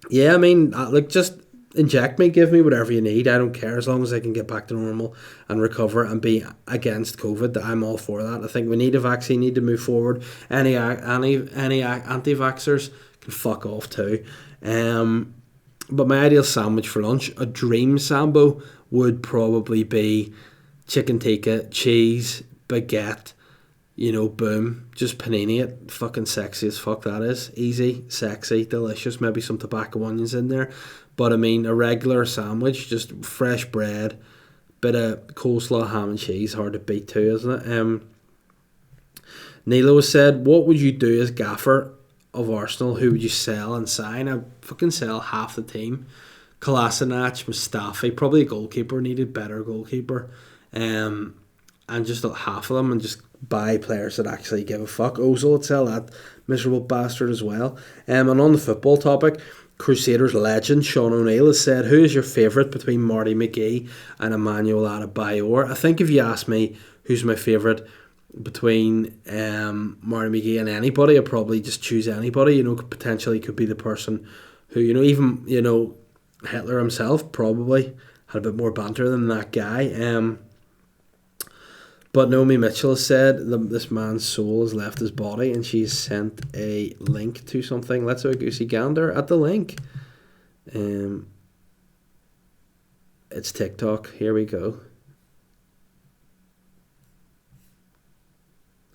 Yeah, I mean, like, just inject me, give me whatever you need. I don't care, as long as I can get back to normal and recover and be against COVID. I'm all for that. I think we need a vaccine, need to move forward. Any anti-vaxxers can fuck off too. But my ideal sandwich for lunch, a dream sambo, would probably be chicken tikka, cheese, baguette, you know, boom, just panini it. Fucking sexy as fuck that is. Easy, sexy, delicious. Maybe some tobacco onions in there. But I mean, a regular sandwich, just fresh bread, bit of coleslaw, ham and cheese, hard to beat too, isn't it? Nilo said, what would you do as gaffer of Arsenal? Who would you sell and sign? I'd fucking sell half the team. Kolasinac, Mustafi, probably a goalkeeper, needed better goalkeeper. And just half of them, and just buy players that actually give a fuck. Ozil would sell that miserable bastard as well. And on the football topic, Crusaders legend Sean O'Neill has said, who is your favourite between Marty McGee and Emmanuel Adebayor? I think if you ask me who's my favourite between Marty McGee and anybody, I'd probably just choose anybody. Potentially could be the person who, even, Hitler himself probably had a bit more banter than that guy. But Naomi Mitchell has said that this man's soul has left his body, and she's sent a link to something. Let's have a goosey gander at the link. It's TikTok. Here we go.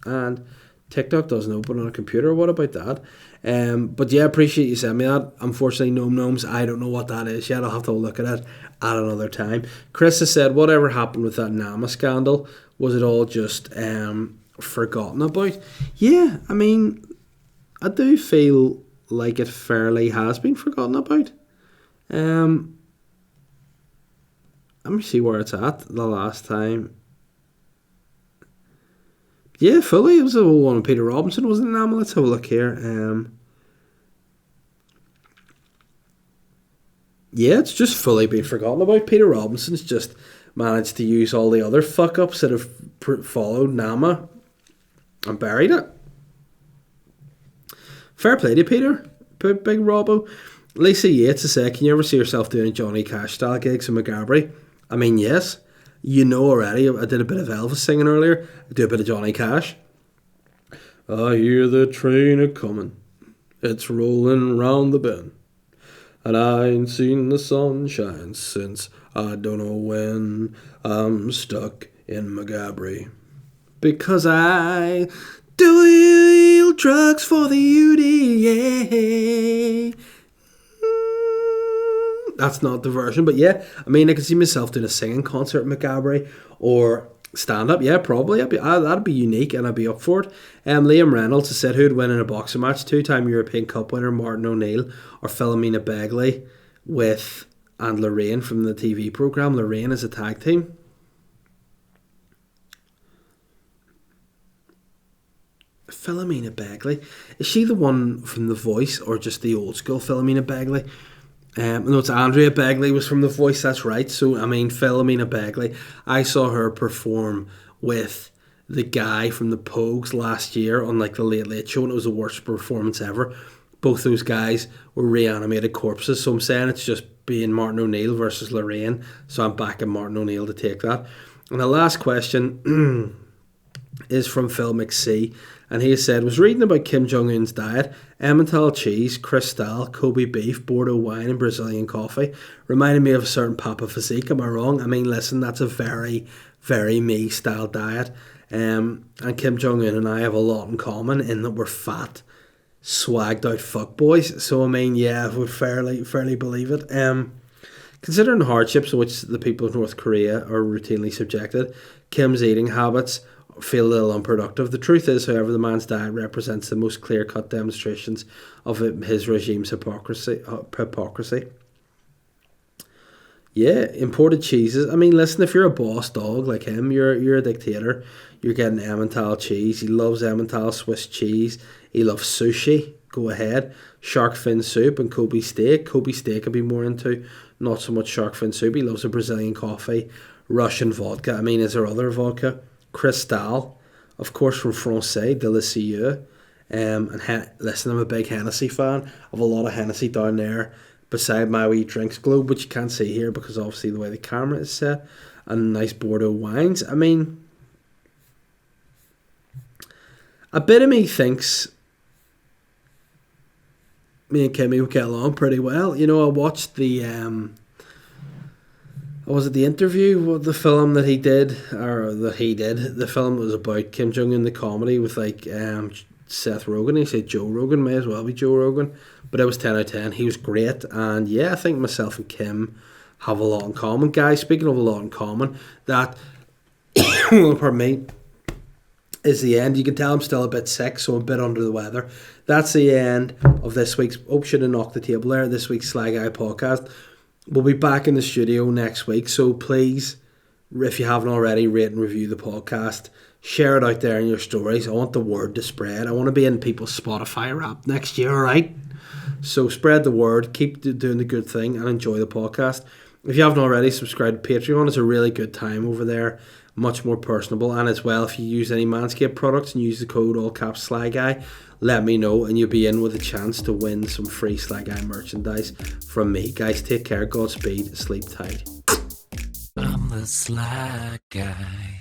And TikTok doesn't open on a computer. What about that? But yeah, appreciate you sending me that. Unfortunately, Gnomes, I don't know what that is yet. I'll have to look at it at another time. Chris has said, whatever happened with that Nama scandal? Was it all just forgotten about? Yeah, I mean, I do feel like it fairly has been forgotten about. Let me see where it's at the last time. Yeah, fully. It was the one with Peter Robinson, wasn't it? Let's have a look here. Yeah, it's just fully been forgotten about. Peter Robinson's just managed to use all the other fuck-ups that have followed Nama and buried it. Fair play to Peter. Big Robbo. Lisa Yates has said, can you ever see yourself doing a Johnny Cash style gigs in McGarry? I mean, yes. You know already, I did a bit of Elvis singing earlier. I do a bit of Johnny Cash. I hear the train a-comin'. It's rolling round the bend. And I ain't seen the sunshine since I don't know when. I'm stuck in McGabry. Because I do illegal drugs for the UDA. That's not the version, but yeah, I mean, I can see myself doing a singing concert at McGabry or stand-up. Yeah, probably. That'd be unique, and I'd be up for it. Liam Reynolds has said, who'd win in a boxing match? Two-time European Cup winner Martin O'Neill or Philomena Begley and Lorraine from the TV programme. Lorraine is a tag team. Philomena Begley. Is she the one from The Voice or just the old school Philomena Begley? No, it's Andrea Begley was from The Voice, that's right. So, I mean, Philomena Begley, I saw her perform with the guy from the Pogues last year on like the Late Late Show, and it was the worst performance ever. Both those guys were reanimated corpses, so I'm saying it's just being Martin O'Neill versus Lorraine, so I'm backing Martin O'Neill to take that. And the last question is from Phil McSee, and he said, was reading about Kim Jong-un's diet, Emmental cheese, Cristal, Kobe beef, Bordeaux wine and Brazilian coffee. Reminded me of a certain Papa Physique, am I wrong? I mean, listen, that's a very, very me-style diet. And Kim Jong-un and I have a lot in common in that we're fat, swagged out fuckboys. So, I mean, yeah, I would fairly believe it. Considering the hardships to which the people of North Korea are routinely subjected, Kim's eating habits feel a little unproductive. The truth is, however, the man's diet represents the most clear-cut demonstrations of his regime's hypocrisy. Yeah, imported cheeses. I mean, listen, if you're a boss dog like him, you're a dictator. You're getting Emmental cheese. He loves Emmental Swiss cheese. He loves sushi. Go ahead. Shark fin soup and Kobe steak. Kobe steak I'd be more into. Not so much shark fin soup. He loves a Brazilian coffee. Russian vodka. I mean, is there other vodka? Cristal, of course, from Francais, Delicieux. Listen, I'm a big Hennessy fan. I have a lot of Hennessy down there beside my wee drinks globe, which you can't see here because obviously the way the camera is set. And nice Bordeaux wines. I mean, a bit of me thinks me and Kimmy would get along pretty well. You know, I watched the was it the interview, the film that he did, the film was about Kim Jong-un, the comedy with like Seth Rogen. He said Joe Rogan, may as well be Joe Rogan, but it was 10 out of 10. He was great, and yeah, I think myself and Kim have a lot in common. Guys, speaking of a lot in common, that pardon me, is the end. You can tell I'm still a bit sick, so I'm a bit under the weather. That's the end of this week's, should have knocked the table there, this week's Sly Guy podcast. We'll be back in the studio next week, so please, if you haven't already, rate and review the podcast. Share it out there in your stories. I want the word to spread. I want to be in people's Spotify rap next year, alright? So spread the word, keep doing the good thing, and enjoy the podcast. If you haven't already, subscribe to Patreon. It's a really good time over there. much more personable. And as well, if you use any Manscaped products and use the code all caps Sly Guy, let me know and you'll be in with a chance to win some free Sly Guy merchandise from me. Guys, take care, Godspeed, sleep tight. I'm the sly guy.